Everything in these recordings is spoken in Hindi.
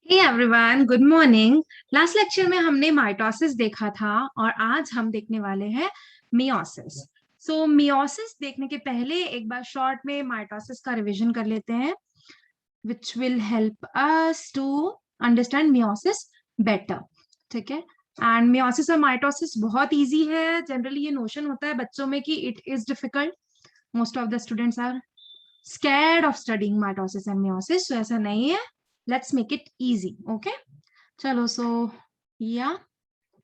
हे everyone, good morning. Last lecture में हमने माइटोसिस देखा था और आज हम देखने वाले हैं मियोसिस। सो मियोसिस देखने के पहले एक बार शॉर्ट में माइटोसिस का रिवीजन कर लेते हैं, which will help us to understand meiosis better. ठीक है। एंड मियोसिस और माइटोसिस बहुत इजी है। जनरली ये नोशन होता है बच्चों में कि it is difficult. Most of the students are scared of studying mitosis and meiosis, so ऐसा नहीं है। Let's make it easy, okay? Chalo, so yeah,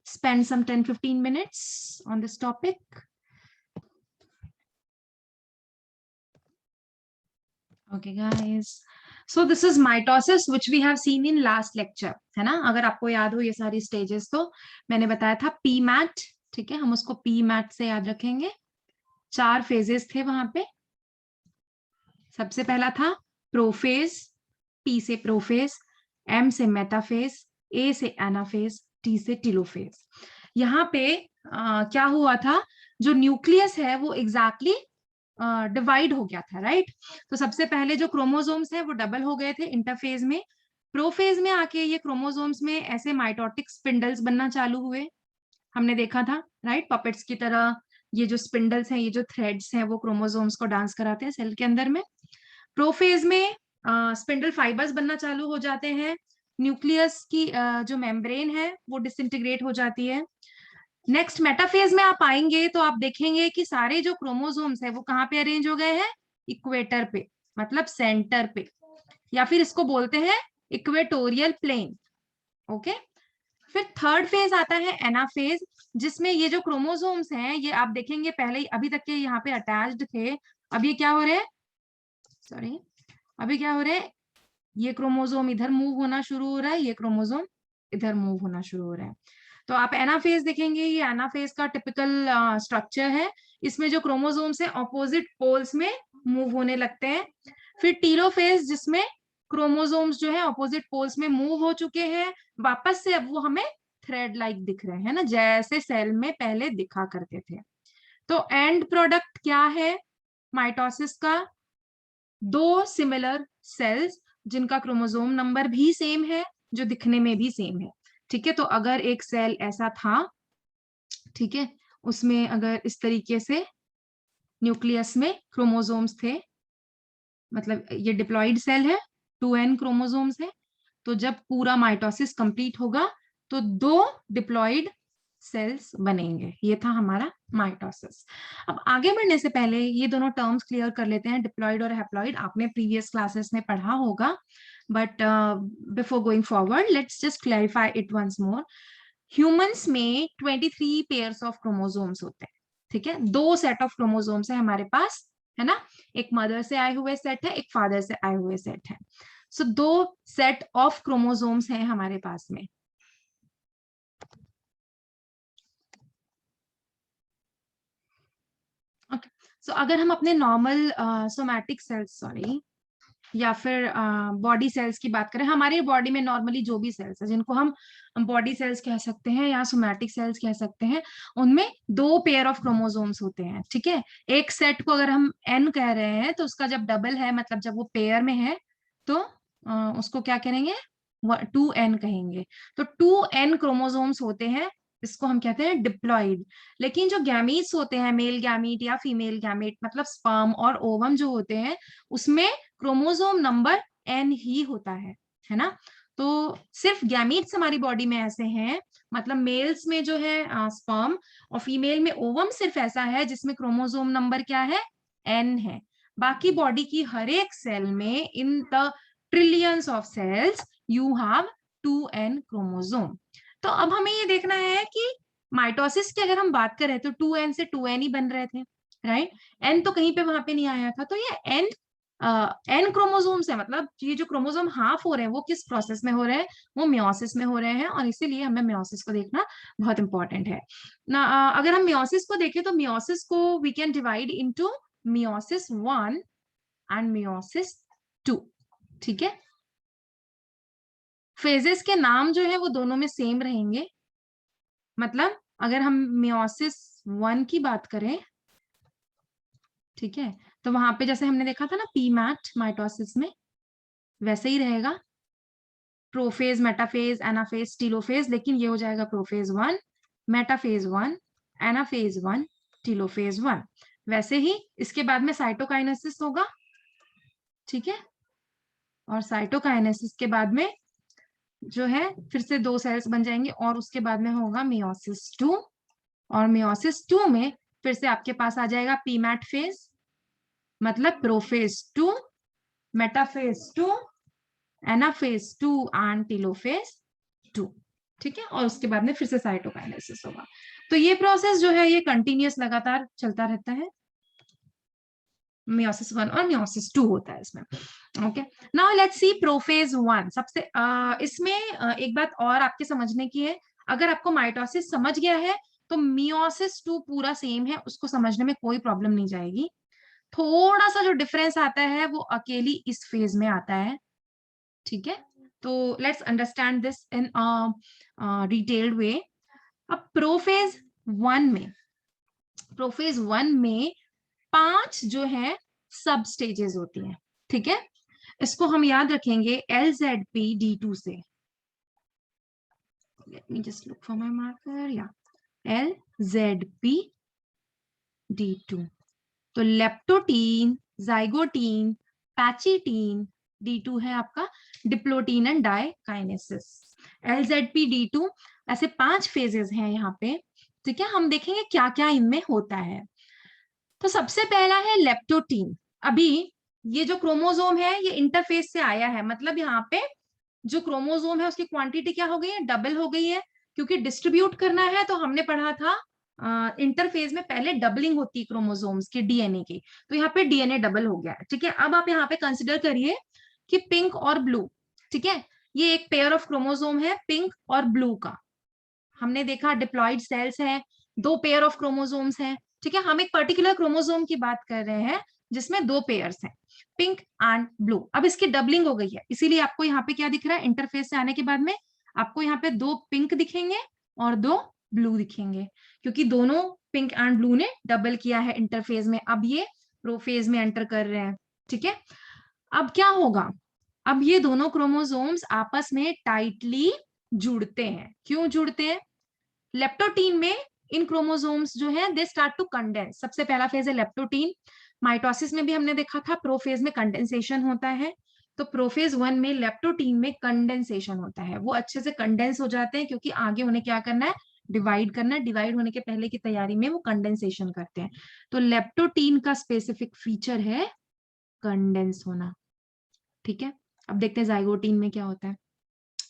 spend some 10-15 minutes on this topic. Okay guys, so this is mitosis which we have seen in last lecture, है ना? अगर आपको याद हो ये सारी stages, तो मैंने बताया था PMAT। ठीक है, हम उसको PMAT से याद रखेंगे। 4 phases थे वहां पे। सबसे पहला था प्रोफेज, पी से प्रोफेज, एम से मेटाफेज, ए से एनाफेज, टी से टीलोफेज। यहाँ पे क्या हुआ था, जो न्यूक्लियस है वो एग्जैक्टली डिवाइड हो गया था, राइट। तो सबसे पहले जो क्रोमोसोम्स है वो डबल हो गए थे इंटरफेज में। प्रोफेज में आके ये क्रोमोसोम्स में ऐसे माइटोटिक स्पिंडल्स बनना चालू हुए, हमने देखा था, राइट। पपेट्स की तरह ये जो स्पिंडल्स हैं, ये जो थ्रेड्स हैं, वो क्रोमोसोम्स को डांस कराते हैं सेल के अंदर में। प्रोफेज में स्पिंडल फाइबर्स बनना चालू हो जाते हैं। न्यूक्लियस की जो मेम्ब्रेन है वो डिसइंटीग्रेट हो जाती है। नेक्स्ट मेटाफेज में आप आएंगे तो आप देखेंगे कि सारे जो क्रोमोसोम्स है वो कहाँ पे अरेंज हो गए हैं, इक्वेटर पे, मतलब सेंटर पे, या फिर इसको बोलते हैं इक्वेटोरियल प्लेन। ओके। फिर थर्ड फेज आता है एनाफेज, जिसमें ये जो क्रोमोसोम्स हैं ये आप देखेंगे पहले अभी तक के यहाँ पे अटैच्ड थे, अब ये क्या हो रहे हैं, सॉरी, अभी क्या हो रहा है, ये क्रोमोसोम इधर मूव होना शुरू हो रहा है, ये क्रोमोसोम इधर मूव होना शुरू हो रहा है। तो आप एनाफेज देखेंगे, ये एनाफेज का टिपिकल स्ट्रक्चर है। इसमें जो क्रोमोसोम्स है ऑपोजिट पोल्स में मूव होने लगते हैं। फिर टीलोफेज, जिसमें क्रोमोसोम्स जो है ऑपोजिट पोल्स में मूव हो चुके हैं, वापस से अब वो हमें थ्रेड लाइक दिख रहे हैं ना, जैसे सेल में पहले दिखा करते थे। तो एंड प्रोडक्ट क्या है माइटोसिस का, दो सिमिलर सेल्स जिनका क्रोमोसोम नंबर भी सेम है, जो दिखने में भी सेम है। ठीक है, तो अगर एक सेल ऐसा था, ठीक है, उसमें अगर इस तरीके से न्यूक्लियस में क्रोमोसोम्स थे, मतलब ये डिप्लॉइड सेल है, 2n क्रोमोसोम्स है, तो जब पूरा माइटोसिस कंप्लीट होगा तो दो डिप्लॉइड सेल्स बनेंगे। ये था हमारा माइटोसिस। अब आगे बढ़ने से पहले ये दोनों टर्म्स क्लियर कर लेते हैं, डिप्लॉइड और हैप्लॉइड, आपने प्रीवियस क्लासेस में पढ़ा होगा, but before going forward let's just clarify it once more. Humans में 23 पेयर्स ऑफ क्रोमोसोम्स होते हैं। ठीक है, दो सेट ऑफ क्रोमोसोम्स है हमारे पास, है ना। एक मदर से आए हुए सेट है, एक फादर से आए हुए सेट है। सो दो सेट ऑफ क्रोमोसोम्स हैं हमारे पास में। ओके, सो अगर हम अपने नॉर्मल सोमैटिक सेल्स, सॉरी, या फिर बॉडी सेल्स की बात करें, हमारे बॉडी में नॉर्मली जो भी सेल्स है जिनको हम बॉडी सेल्स कह सकते हैं या सोमैटिक सेल्स कह सकते हैं, उनमें दो पेयर ऑफ क्रोमोसोम्स होते हैं। ठीक है, एक सेट को अगर हम एन कह रहे हैं तो उसका जब डबल है, मतलब जब वो पेयर में है, तो उसको क्या करेंगे, 2n कहेंगे। तो 2n क्रोमोसोम्स होते हैं, इसको हम कहते हैं डिप्लॉइड। लेकिन जो गैमीट्स होते हैं, मेल गैमीट या फीमेल गैमीट, मतलब स्पर्म और ओवम जो होते हैं, उसमें क्रोमोसोम नंबर एन ही होता है ना। तो सिर्फ गैमीट्स हमारी बॉडी में ऐसे हैं, मतलब मेल्स में जो है स्पर्म, और फीमेल में ओवम सिर्फ ऐसा है जिसमें क्रोमोसोम नंबर क्या है, एन है। बाकी बॉडी की हर एक सेल में, in the trillions of cells, you have 2n chromosome. तो अब हमें ये देखना है कि माइटोसिस की अगर हम बात करें तो 2n से 2n ही बन रहे थे, राइट। एन तो कहीं पे वहां पे नहीं आया था, तो ये एन एन क्रोमोसोम्स है, मतलब ये जो क्रोमोसोम हाफ हो रहे हैं वो किस प्रोसेस में हो रहे हैं, वो मियोसिस में हो रहे हैं, और इसीलिए हमें मियोसिस को देखना बहुत इंपॉर्टेंट है ना। अगर हम मियोसिस को देखें तो मियोसिस को we can divide into meiosis 1 and meiosis 2। ठीक है, फेजेस के नाम जो है वो दोनों में सेम रहेंगे। मतलब अगर हम मियोसिस 1 की बात करें, ठीक है, तो वहां पे जैसे हमने देखा था ना पी मैट माइटोसिस में, वैसे ही रहेगा। प्रोफेज, मेटाफेज, एनाफेज, टीलोफेज, लेकिन ये हो जाएगा प्रोफेज 1, मेटाफेज 1, एनाफेज 1, टीलोफेज 1। वैसे ही इसके बाद में साइटोकाइनेसिस होगा, ठीक है, और साइटोकाइनेसिस के बाद में जो है फिर से 2 सेल्स बन जाएंगे और उसके बाद में होगा मियोसिस 2, और मियोसिस 2 में फिर से आपके पास आ जाएगा पीमैट फेज, मतलब prophase 2, metaphase 2, anaphase 2 and telophase 2, ठीक है, और उसके बाद में फिर से साइटोकाइनेसिस होगा। तो ये प्रोसेस जो है ये कंटिन्यूअस लगातार चलता रहता है, मियोसिस 1 और मियोसिस 2 होता है इसमें। Okay, now let's see prophase 1। सबसे इसमें एक बात और आपके समझने की है, अगर आपको माइटोसिस समझ गया है तो मियोसिस 2 पूरा सेम है, उसको समझने में कोई प्रॉब्लम नहीं जाएगी। थोड़ा सा जो डिफरेंस आता है वो अकेली इस फेज में आता है, ठीक है। तो let's understand this in detailed वे। अब प्रोफेज 1 में, प्रोफेज 1 में 5 जो है सब स्टेजेस होती हैं, ठीक है। इसको हम याद रखेंगे LZP-D2 से। Let me just look for my marker, या LZP-D2। तो लेप्टोटीन, जाइगोटीन, पैचिटीन, D2 है आपका डिप्लोटीन एंड डाइकाइनेसिस। LZP-D2 ऐसे 5 फेजेस हैं यहाँ पे, ठीक है। हम देखेंगे क्या क्या इनमें होता है। तो सबसे पहला है लेप्टोटीन। अभी ये जो क्रोमोसोम है ये इंटरफेस से आया है, मतलब यहाँ पे जो क्रोमोसोम है उसकी क्वांटिटी क्या हो गई है, डबल हो गई है, क्योंकि डिस्ट्रीब्यूट करना है। तो हमने पढ़ा था इंटरफेज में पहले डबलिंग होती है क्रोमोसोम्स की, डीएनए की, तो यहाँ पे डीएनए डबल हो गया है, ठीक है। अब आप यहाँ पे कंसिडर करिए कि पिंक और ब्लू, ठीक है, ये एक पेयर ऑफ क्रोमोसोम है पिंक और ब्लू का। हमने देखा डिप्लॉइड सेल्स है, 2 पेयर ऑफ क्रोमोसोम्स हैं, ठीक है। हम एक पर्टिकुलर क्रोमोसोम की बात कर रहे हैं जिसमें 2 पेयर्स हैं, पिंक एंड ब्लू। अब इसकी डबलिंग हो गई है, इसीलिए आपको यहाँ पे क्या दिख रहा है, इंटरफेस से आने के बाद में आपको यहाँ पे 2 पिंक दिखेंगे और 2 ब्लू दिखेंगे, क्योंकि दोनों पिंक एंड ब्लू ने डबल किया है इंटरफेज में। अब ये प्रोफेज में एंटर कर रहे हैं, ठीक है। अब क्या होगा, अब ये दोनों क्रोमोसोम्स आपस में टाइटली जुड़ते हैं। क्यों जुड़ते हैं, लेप्टोटीन में इन क्रोमोसोम्स जो है दे स्टार्ट टू कंडेंस। सबसे पहला फेज है लेप्टोटीन। माइटोसिस में भी हमने देखा था प्रोफेज में कंडेंसेशन होता है, तो प्रोफेज 1 में लेप्टोटीन में कंडेंसेशन होता है, वो अच्छे से कंडेंस हो जाते हैं, क्योंकि आगे उन्हें क्या करना है, डिवाइड करना है। डिवाइड होने के पहले की तैयारी में वो कंडेंसेशन करते हैं। तो लेप्टोटीन का स्पेसिफिक फीचर है कंडेंस होना, ठीक है। अब देखते हैं जाइगोटीन में क्या होता है।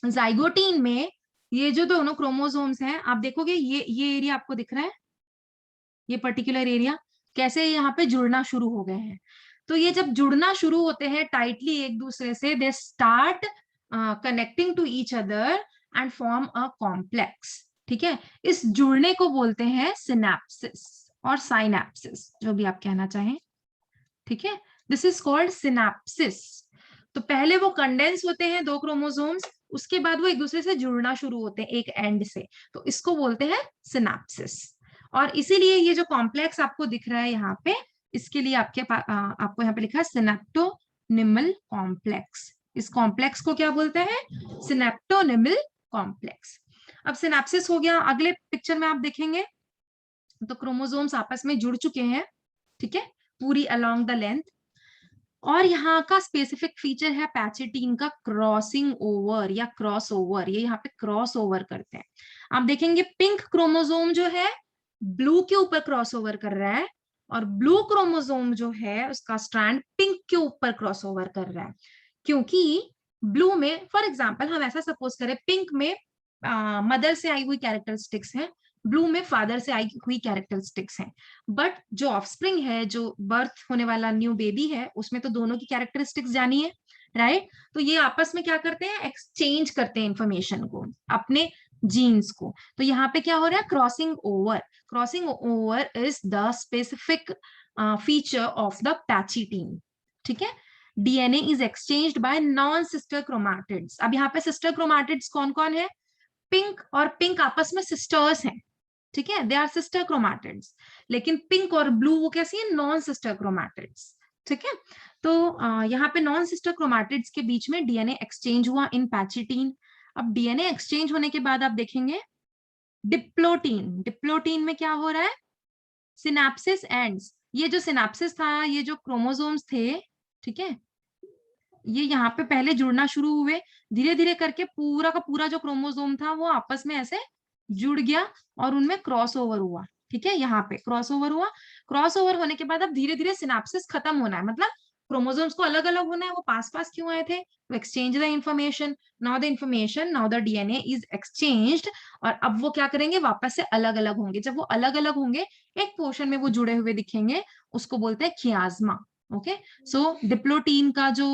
जाइगोटीन में ये जो दोनों क्रोमोसोम्स हैं, आप देखोगे ये एरिया आपको दिख रहा है, ये पर्टिकुलर एरिया कैसे यहाँ पे जुड़ना शुरू हो गए हैं। तो ये जब जुड़ना शुरू होते हैं टाइटली एक दूसरे से, they start connecting to each other and form a complex, ठीक है। इस जुड़ने को बोलते हैं सिनेप्सिस और साइनेप्सिस, जो भी आप कहना चाहें, ठीक है। This is called synapses. तो पहले वो कंडेंस होते हैं 2 क्रोमोसोम्स, उसके बाद वो एक दूसरे से जुड़ना शुरू होते हैं एक एंड से, तो इसको बोलते हैं सिनेप्सिस। और इसीलिए ये जो कॉम्प्लेक्स आपको दिख रहा है यहाँ पे, इसके लिए आपको यहाँ पे लिखा है सिनेप्टोनिमल कॉम्प्लेक्स। इस कॉम्प्लेक्स को क्या बोलते हैं, सिनेप्टोनिमल कॉम्प्लेक्स। अब सिनेप्सिस हो गया। अगले पिक्चर में आप देखेंगे तो क्रोमोसोम्स आपस में जुड़ चुके हैं, ठीक है, पूरी अलोंग द लेंथ। और यहाँ का स्पेसिफिक फीचर है पैचिटीन का क्रॉसिंग ओवर या क्रॉस ओवर, ये यहाँ पे क्रॉस ओवर करते हैं। आप देखेंगे पिंक क्रोमोसोम जो है ब्लू के ऊपर क्रॉस ओवर कर रहा है, और ब्लू क्रोमोसोम जो है उसका स्ट्रैंड पिंक के ऊपर क्रॉस ओवर कर रहा है। क्योंकि ब्लू में, फॉर एग्जाम्पल हम ऐसा सपोज करें, पिंक में मदर से आई हुई कैरेक्टरिस्टिक्स हैं, ब्लू में फादर से आई हुई कैरेक्टरिस्टिक्स हैं, बट जो ऑफस्प्रिंग है, जो बर्थ होने वाला न्यू बेबी है, उसमें तो दोनों की कैरेक्टरिस्टिक्स जानी है, राइट। तो ये आपस में क्या करते हैं, एक्सचेंज करते हैं इंफॉर्मेशन को, अपने जीन्स को। तो यहाँ पे क्या हो रहा है, crossing over. Crossing over is the specific feature of the pachytene, ठीक है। DNA is exchanged by non sister chromatids. अब यहाँ पे सिस्टर क्रोमैटिड्स कौन कौन है, पिंक और पिंक आपस में सिस्टर्स हैं, ठीक है, दे आर सिस्टर क्रोमैटिड्स। लेकिन पिंक और ब्लू वो कैसी है, नॉन सिस्टर क्रोमैटिड्स, ठीक है। तो यहाँ पे नॉन सिस्टर क्रोमैटिड्स के बीच में डीएनए एक्सचेंज हुआ इन पैचिटीन। अब डीएनए एक्सचेंज होने के बाद आप देखेंगे डिप्लोटीन, डिप्लोटीन में क्या हो रहा है, सिनेप्सिस एंड्स। ये जो सिनेप्सिस था, ये जो क्रोमोसोम्स थे, ठीक है, ये यहाँ पे पहले जुड़ना शुरू हुए, धीरे धीरे करके पूरा का पूरा जो क्रोमोसोम था वो आपस में ऐसे जुड़ गया और उनमें क्रॉसओवर हुआ। ठीक है, यहाँ पे क्रॉसओवर हुआ। क्रॉसओवर होने के बाद अब धीरे धीरे सिनेप्सिस खत्म होना है, मतलब क्रोमोसोम्स को अलग अलग होना है, वो पास पास क्यों आए थे, तो exchange the information. Now the DNA is exchanged, और अब वो क्या करेंगे, वापस से अलग अलग होंगे। जब वो अलग अलग होंगे, एक पोर्शन में वो जुड़े हुए दिखेंगे, उसको बोलते हैं कियाज्मा। ओके, सो डिप्लोटीन का जो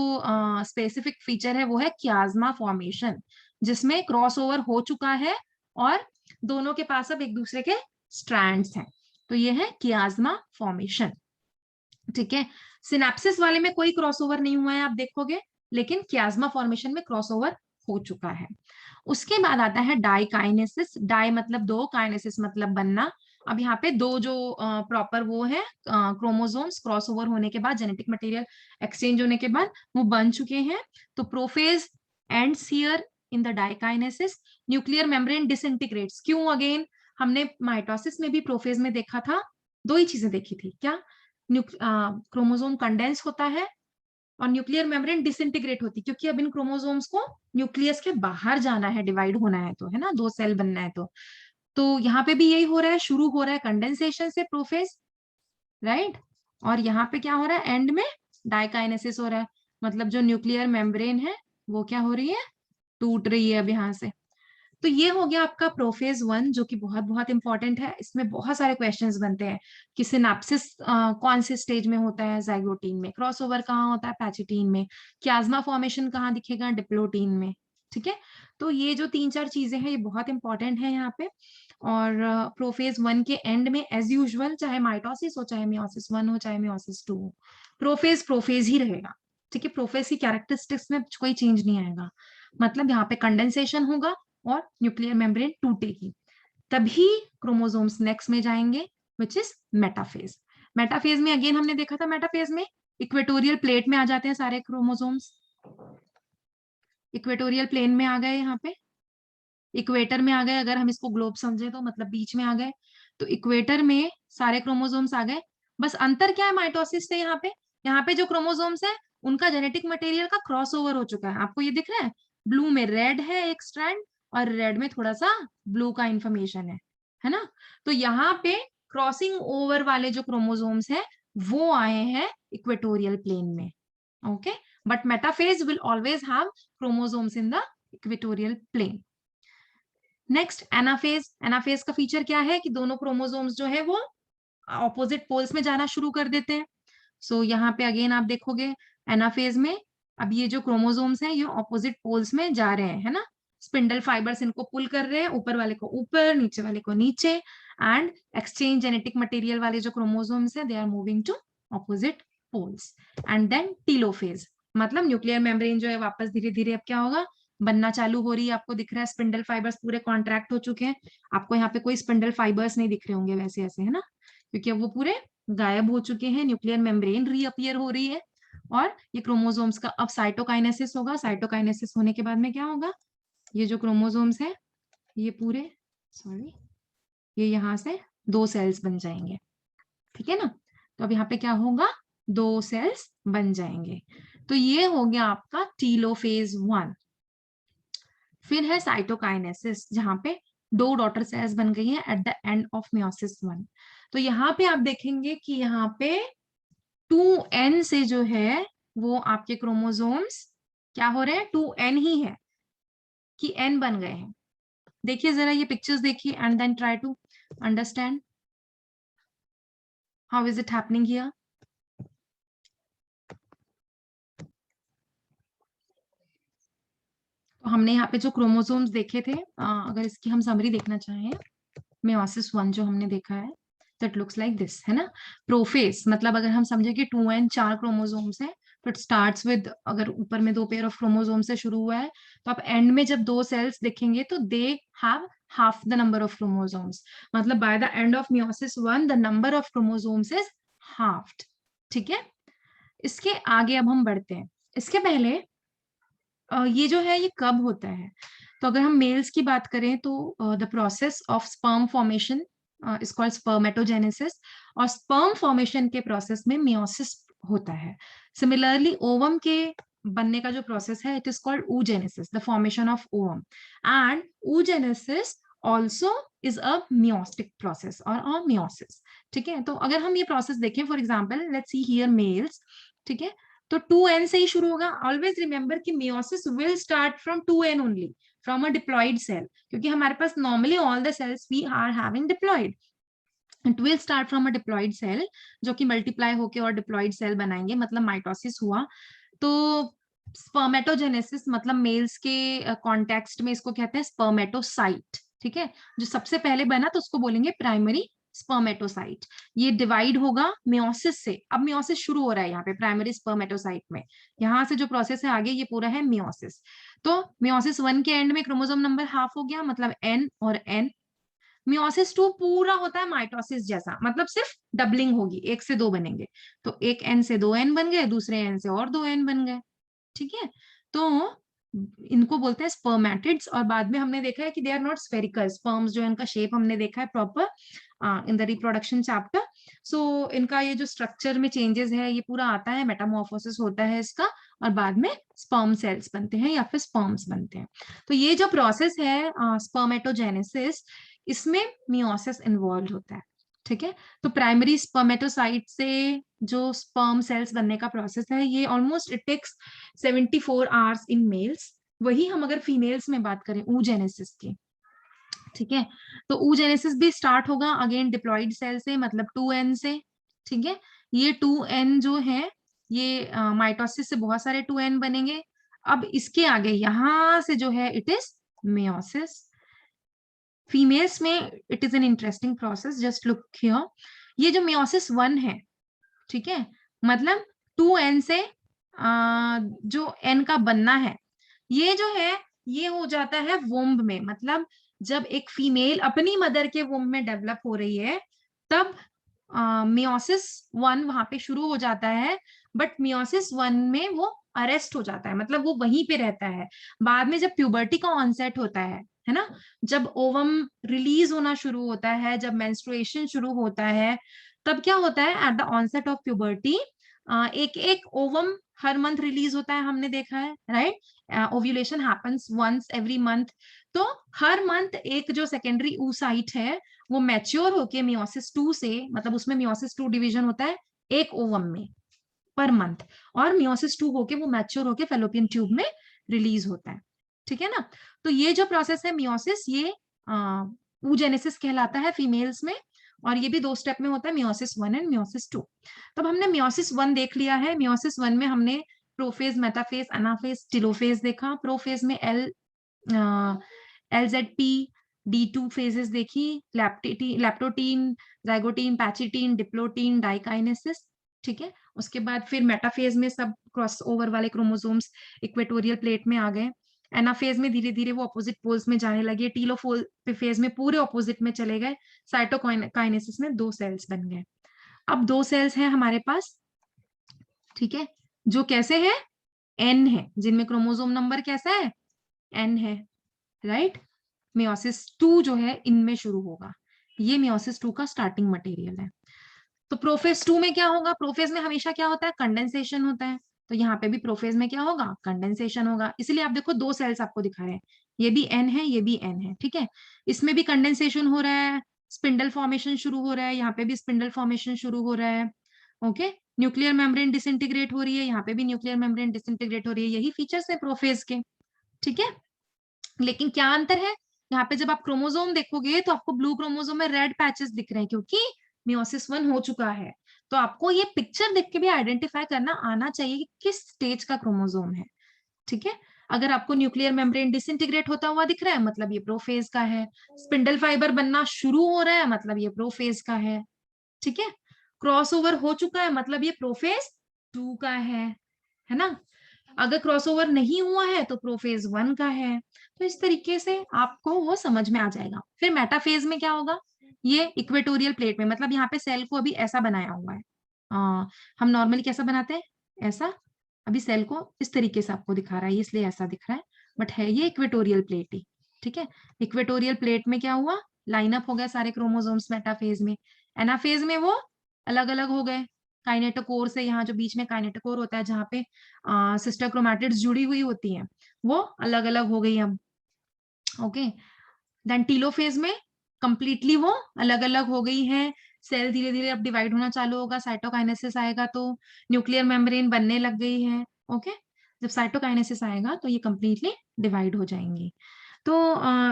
स्पेसिफिक फीचर है वो है कियाज्मा फॉर्मेशन, जिसमें क्रॉसओवर हो चुका है और दोनों के पास अब एक दूसरे के स्ट्रैंड्स हैं, तो ये है कियाज्मा फॉर्मेशन। ठीक है, सिनेप्सिस वाले में कोई क्रॉसओवर नहीं हुआ है आप देखोगे, लेकिन कियाज्मा फॉर्मेशन में क्रॉसओवर हो चुका है। उसके बाद आता है डाइकाइनेसिस। डाई मतलब दो, काइनेसिस मतलब बनना। अब यहाँ पे दो जो प्रॉपर वो है क्रोमोसोम्स क्रॉसओवर होने के बाद, जेनेटिक मटेरियल एक्सचेंज होने के बाद वो बन चुके हैं। तो prophase ends here in the diakinesis. Nuclear membrane डिसइंटीग्रेट्स। क्यों? अगेन हमने माइटोसिस में भी प्रोफेज में देखा था, दो ही चीजें देखी थी क्या, क्रोमोसोम कंडेंस होता है और न्यूक्लियर मेम्ब्रेन डिसइंटीग्रेट होती, क्योंकि अब इन क्रोमोसोम्स को न्यूक्लियस के बाहर जाना है, डिवाइड होना है, तो है ना, दो सेल बनना है। तो यहाँ पे भी यही हो रहा है, शुरू हो रहा है कंडेंसेशन से प्रोफेज, राइट, और यहाँ पे क्या हो रहा है, एंड में डाइकाइनेसिस हो रहा है, मतलब जो न्यूक्लियर मेम्ब्रेन है वो क्या हो रही है, टूट रही है अब यहाँ से। तो ये हो गया आपका प्रोफेज 1, जो कि बहुत बहुत इंपॉर्टेंट है। इसमें बहुत सारे क्वेश्चंस बनते हैं कि सिनेप्सिस कौन से स्टेज में होता है, जाइगोटीन में, क्रॉसओवर कहाँ होता है, पैचिटीन में, कियाज्मा फॉर्मेशन कहाँ दिखेगा, डिप्लोटीन में। ठीक है, तो ये जो तीन चार चीजें हैं ये बहुत इंपॉर्टेंट है यहाँ पे। और प्रोफेज 1 के एंड में एज यूजुअल, चाहे माइटोसिस हो, चाहे मियोसिस 1 हो, चाहे मियोसिस 2 हो, प्रोफेज प्रोफेज ही रहेगा। ठीक है, प्रोफेज की कैरेक्टरिस्टिक्स में कोई चेंज नहीं आएगा, मतलब यहाँ पे कंडेंसेशन होगा और न्यूक्लियर मेम्ब्रेन टूटेगी, तभी क्रोमोसोम्स नेक्स्ट में जाएंगे, विच इज मेटाफेज। मेटाफेज में अगेन हमने देखा था, मेटाफेज में इक्वेटोरियल प्लेट में आ जाते हैं सारे क्रोमोसोम्स, इक्वेटोरियल प्लेन में आ गए, यहाँ पे इक्वेटर में आ गए, अगर हम इसको ग्लोब समझे तो मतलब बीच में आ गए, तो इक्वेटर में सारे क्रोमोसोम्स आ गए। बस अंतर क्या है माइटोसिस से, यहाँ पे जो क्रोमोसोम्स है उनका जेनेटिक मटेरियल का क्रॉसओवर हो चुका है, आपको ये दिख रहा है, ब्लू में रेड है एक स्ट्रैंड और रेड में थोड़ा सा ब्लू का इंफॉर्मेशन है ना। तो यहाँ पे क्रॉसिंग ओवर वाले जो क्रोमोसोम्स हैं वो आए हैं इक्वेटोरियल प्लेन में। Okay, but metaphase will always have chromosomes in the equatorial plane. Next anaphase. Anaphase का फीचर क्या है कि दोनों क्रोमोसोम्स जो है वो ऑपोजिट पोल्स में जाना शुरू कर देते हैं। सो यहाँ पे अगेन आप देखोगे एनाफेज में अब ये जो क्रोमोसोम्स हैं ये ऑपोजिट पोल्स में जा रहे हैं, है ना, स्पिंडल फाइबर्स इनको पुल कर रहे हैं, ऊपर वाले को ऊपर, नीचे वाले को नीचे, एंड एक्सचेंज जेनेटिक मटेरियल वाले जो क्रोमोसोम्स हैं they are moving to opposite poles. And then telophase, मतलब न्यूक्लियर मेम्ब्रेन जो है वापस धीरे धीरे अब क्या होगा, बनना चालू हो रही है। आपको दिख रहा है स्पिंडल फाइबर्स पूरे कॉन्ट्रैक्ट हो चुके हैं, आपको यहाँ पे कोई स्पिंडल फाइबर्स नहीं दिख रहे होंगे वैसे ऐसे, है ना, क्योंकि अब वो पूरे गायब हो चुके हैं, न्यूक्लियर मेम्ब्रेन रीअपियर हो रही है। और ये क्रोमोसोम्स का अब साइटोकाइनेसिस होगा, साइटोकाइनेसिस होने के बाद में क्या होगा, ये जो क्रोमोसोम्स है ये पूरे, सॉरी, ये यहाँ से दो सेल्स बन जाएंगे, ठीक है ना। तो अब यहाँ पे क्या होगा, दो सेल्स बन जाएंगे। तो ये हो गया आपका टीलोफेज 1। फिर है साइटोकाइनेसिस, जहां पे दो डॉटर सेल्स बन गई हैं at the end of meiosis 1। तो यहाँ पे आप देखेंगे कि यहाँ पे 2n से जो है वो आपके क्रोमोसोम्स क्या हो रहे हैं, 2n ही है कि n बन गए हैं। देखिए जरा ये पिक्चर्स देखिए and then try to understand how is it happening here. तो हमने यहाँ पे जो क्रोमोसोम्स देखे थे, अगर इसकी हम समरी देखना चाहें, मियोसिस 1 जो हमने देखा है, दैट लुक्स लाइक दिस, है ना। प्रोफेज मतलब अगर हम समझे कि 2n 4 क्रोमोसोम्स हैं, तो इट स्टार्ट्स विद, अगर ऊपर में दो पेयर ऑफ क्रोमोसोम से शुरू हुआ है, तो आप एंड में जब दो सेल्स देखेंगे तो they have half the number of chromosomes, मतलब by the end of meiosis 1 the number of chromosomes is halved. ठीक है, इसके आगे अब हम बढ़ते हैं। इसके पहले ये जो है ये कब होता है? तो अगर हम मेल्स की बात करें तो the process of sperm formation is called spermatogenesis, और स्पर्म फॉर्मेशन के प्रोसेस में मियोसिस होता है। सिमिलरली ओवम के बनने का जो प्रोसेस है it is called oogenesis, the formation of ovum, and oogenesis also is a meiotic process और अ मियोसिस। ठीक है, तो अगर हम ये प्रोसेस देखें, for example let's see here males, ठीक है, तो 2n से ही शुरू होगा। ऑलवेज रिमेंबर कि meiosis will start from 2n only, from a diploid cell, क्योंकि हमारे पास normally all the cells we are having diploid. It will start from a diploid cell, जो कि मल्टीप्लाई होके और डिप्लॉइड सेल बनाएंगे, मतलब माइटोसिस हुआ। तो स्पर्मेटोजेनेसिस मतलब मेल्स के कॉन्टेक्स्ट में इसको कहते हैं स्पर्मेटोसाइट। ठीक है, जो सबसे पहले बना तो उसको बोलेंगे प्राइमरी स्पर्मेटोसाइट। ये डिवाइड होगा मियोसिस से। अब मियोसिस शुरू हो रहा है यहाँ पे प्राइमरी स्पर्मेटोसाइट में, यहाँ से जो प्रोसेस है आगे ये पूरा है मियोसिस। तो मियोसिस 1 के एंड में क्रोमोसोम नंबर हाफ हो गया, मतलब n और n। मियोसिस 2 पूरा होता है माइटोसिस जैसा, मतलब सिर्फ डबलिंग होगी, 1 से 2 बनेंगे। तो एक n से 2n बन गए, दूसरे n से और 2n बन गए। ठीक है, तो इनको बोलते हैं स्पर्मेटिड्स। और बाद में हमने देखा है कि they are not spherical sperms, जो इनका शेप हमने देखा है proper in the reproduction chapter. So इनका ये जो स्ट्रक्चर में चेंजेस है ये पूरा आता है, मेटामॉर्फोसिस होता है इसका, और बाद में स्पर्म सेल्स बनते हैं या फिर स्पर्म्स बनते हैं। तो ये जो प्रोसेस है स्पर्मेटोजेनेसिस, इसमें मियोसिस इन्वॉल्व होता है। ठीक है, तो प्राइमरी स्पर्मेटोसाइट से जो स्पर्म सेल्स बनने का प्रोसेस है ये almost it takes 74 hours in males. वही हम अगर फीमेल्स में बात करें oogenesis की, ठीक है, तो oogenesis भी स्टार्ट होगा अगेन डिप्लॉइड सेल से, मतलब 2n से। ठीक है, ये 2n जो है ये माइटोसिस से बहुत सारे 2n बनेंगे। अब इसके आगे यहां से जो है इट इज मियोसिस। फीमेल्स में it is an interesting process, just look here. ये जो मियोसिस 1 है, ठीक है, मतलब 2n से जो n का बनना है, ये जो है ये हो जाता है वोम्ब में, मतलब जब एक फीमेल अपनी मदर के वोम्ब में डेवलप हो रही है तब मियोसिस 1 वहां पे शुरू हो जाता है। बट मियोसिस 1 में वो अरेस्ट हो जाता है, मतलब वो वहीं पे रहता है। बाद में जब प्यूबर्टी का ऑनसेट होता है ना, जब ओवम रिलीज होना शुरू होता है, जब मेंस्ट्रुएशन शुरू होता है, तब क्या होता है at the onset of puberty एक एक ओवम हर मंथ रिलीज होता है, हमने देखा है right. Ovulation happens once every month. तो हर मंथ एक जो सेकेंडरी oocyte है वो मैच्योर होके मियोसिस 2 से, मतलब उसमें मियोसिस 2 डिवीजन होता है एक ओवम में पर मंथ, और मियोसिस 2 होके वो मैच्योर होके फेलोपियन ट्यूब में रिलीज होता है। ठीक है ना, तो ये जो प्रोसेस है मियोसिस, ये oogenesis कहलाता है फीमेल्स में, और ये भी 2 स्टेप में होता है, मियोसिस 1 एंड मियोसिस 2। तब हमने मियोसिस 1 देख लिया है। मियोसिस 1 में हमने प्रोफेज, मेटाफेज, एनाफेज, टेलोफेज देखा। प्रोफेज में LZP D2 फेजेस देखी, लैप्टोटीन, जाइगोटीन, पैचिटीन, डिप्लोटीन, डाइकाइनेसिस। ठीक है, उसके बाद फिर मेटाफेज में सब क्रॉस ओवर वाले क्रोमोसोम्स इक्वेटोरियल प्लेट में आ गए। एनाफेज में धीरे धीरे वो अपोजिट पोल्स में जाने लगे। टीलोफोल फेज में पूरे अपोजिट में चले गए। साइटोकाइनेसिस में 2 सेल्स बन गए। अब 2 सेल्स हैं हमारे पास, ठीक है, जो कैसे है, एन है, जिनमें क्रोमोसोम नंबर कैसा है, एन है, राइट। मियोसिस 2 जो है इनमें शुरू होगा। ये मियोसिस 2 का स्टार्टिंग मटेरियल है। तो प्रोफेज 2 में क्या होगा, प्रोफेज में हमेशा क्या होता है, कंडेंसेशन होता है। तो यहाँ पे भी प्रोफेज में क्या होगा, कंडेंसेशन होगा। इसलिए आप देखो 2 सेल्स आपको दिखा रहे हैं, ये भी एन है, ये भी एन है। ठीक है, इसमें भी कंडेंसेशन हो रहा है, स्पिंडल फॉर्मेशन शुरू हो रहा है, यहाँ पे भी स्पिंडल फॉर्मेशन शुरू हो रहा है। ओके, न्यूक्लियर मेम्ब्रेन डिसइंटीग्रेट हो रही है, यहाँ पे भी न्यूक्लियर मेम्ब्रेन डिसइंटीग्रेट हो रही है। यही फीचर्स है प्रोफेज के। ठीक है, लेकिन क्या अंतर है, यहाँ पे जब आप क्रोमोसोम देखोगे तो आपको ब्लू क्रोमोसोम में रेड पैचेस दिख रहे हैं, क्योंकि मियोसिस 1 हो चुका है। तो आपको ये पिक्चर देख के भी आइडेंटिफाई करना आना चाहिए कि किस स्टेज का क्रोमोसोम है। ठीक है, अगर आपको न्यूक्लियर मेम्ब्रेन डिसइंटीग्रेट होता हुआ दिख रहा है मतलब ये प्रोफेज का है। स्पिंडल फाइबर बनना शुरू हो रहा है मतलब ये प्रोफेज का है। ठीक है, क्रॉसओवर हो चुका है मतलब ये प्रोफेज 2 का है ना। अगर क्रॉसओवर नहीं हुआ है तो प्रोफेज 1 का है। तो इस तरीके से आपको वो समझ में आ जाएगा। फिर मेटाफेज में क्या होगा, ये इक्वेटोरियल प्लेट में, मतलब यहाँ पे सेल को अभी ऐसा बनाया हुआ है। हम नॉर्मली कैसा बनाते हैं, ऐसा। अभी सेल को इस तरीके से आपको दिखा रहा है, इसलिए ऐसा दिख रहा है, बट है ये इक्वेटोरियल प्लेट ही। ठीक है, इक्वेटोरियल प्लेट में क्या हुआ, लाइनअप हो गया सारे क्रोमोसोम्स मेटाफेज में। एनाफेज में वो अलग अलग हो गए। काइनेटोकोर से, यहाँ जो बीच में काइनेटोकोर होता है जहाँ पे सिस्टर क्रोमैटिड्स जुड़ी हुई होती हैं, वो अलग अलग हो गई अब। ओके, देन टीलोफेज में कंप्लीटली वो अलग अलग हो गई है। सेल धीरे धीरे अब डिवाइड होना चालू होगा, साइटोकाइनेसिस आएगा तो न्यूक्लियर मेम्ब्रेन बनने लग गई है। ओके, जब साइटोकाइनेसिस आएगा तो ये कंप्लीटली डिवाइड हो जाएंगी। तो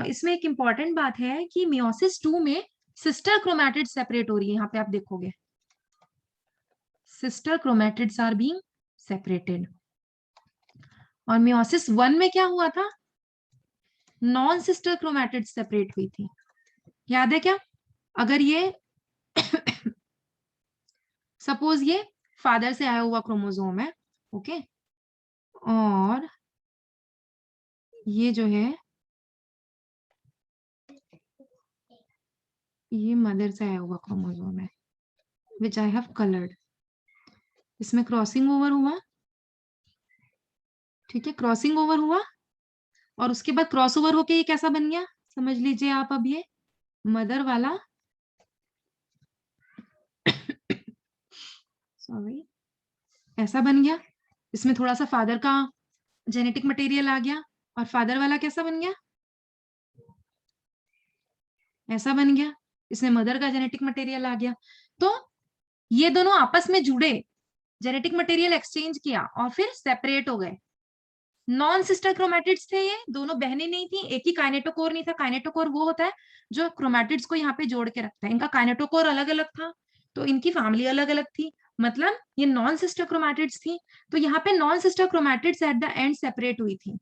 इसमें एक इंपॉर्टेंट बात है कि मियोसिस 2 में सिस्टर क्रोमैटिड सेपरेट हो रही है। यहाँ पे आप देखोगे sister chromatids are being separated. और मियोसिस 1 में क्या हुआ था, नॉन सिस्टर क्रोमैटिड सेपरेट हुई थी। याद है क्या? अगर ये सपोज ये फादर से आया हुआ क्रोमोसोम है, ओके, और ये जो है ये मदर से आया हुआ क्रोमोसोम है, विच आई हैव कलर्ड। इसमें क्रॉसिंग ओवर हुआ, ठीक है, क्रॉसिंग ओवर हुआ, और उसके बाद क्रॉस ओवर होके ये कैसा बन गया, समझ लीजिए आप। अब ये मदर वाला सॉरी ऐसा बन गया, इसमें थोड़ा सा फादर का जेनेटिक मटेरियल आ गया, और फादर वाला कैसा बन गया, ऐसा बन गया, इसमें मदर का जेनेटिक मटेरियल आ गया। तो ये दोनों आपस में जुड़े, जेनेटिक मटेरियल एक्सचेंज किया और फिर सेपरेट हो गए। नॉन सिस्टर क्रोमैटिड्स थे, ये दोनों बहनें नहीं थी, एक ही काइनेटोकोर नहीं था। काइनेटोकोर वो होता है जो क्रोमैटिड्स को यहाँ पे जोड़ के रखता है, इनका काइनेटोकोर अलग अलग था, तो इनकी फैमिली अलग अलग थी, मतलब ये नॉन सिस्टर क्रोमैटिड्स थी। तो यहाँ पे non sister chromatids at the end separate हुई थी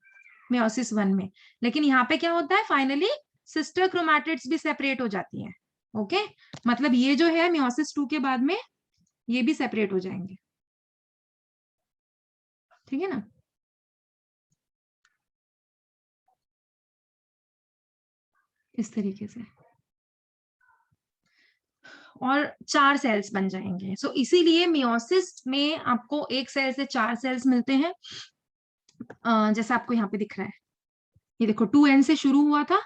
मियोसिस 1 में। लेकिन यहाँ पे क्या होता है, फाइनली सिस्टर क्रोमैटिड्स भी सेपरेट हो जाती हैं। ओके, मतलब ये जो है मियोसिस 2 के बाद में ये भी सेपरेट हो जाएंगे। ठीक है ना? इस तरीके से, और 4 सेल्स बन जाएंगे। सो इसीलिए मियोसिस में आपको एक सेल से 4 सेल्स मिलते हैं, जैसा आपको यहाँ पे दिख रहा है। ये देखो 2n से शुरू हुआ था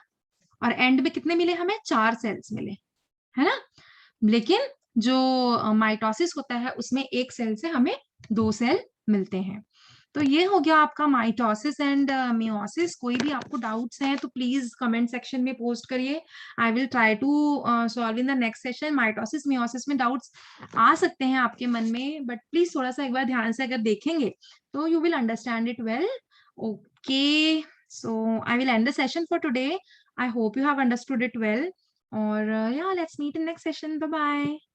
और एंड में कितने मिले हमें, 4 सेल्स मिले, है ना। लेकिन जो माइटोसिस होता है उसमें एक सेल से हमें 2 सेल मिलते हैं। तो ये हो गया आपका माइटोसिस एंड मियोसिस। कोई भी आपको डाउट्स हैं तो प्लीज कमेंट सेक्शन में पोस्ट करिए, I will try to solve in the next session. Mitosis meiosis में डाउट्स आ सकते हैं आपके मन में, बट प्लीज थोड़ा सा एक बार ध्यान से अगर देखेंगे तो you will understand it well. Okay, so I will end the session for today. I hope you have understood it well. Or yeah, let's meet in next session. Bye bye.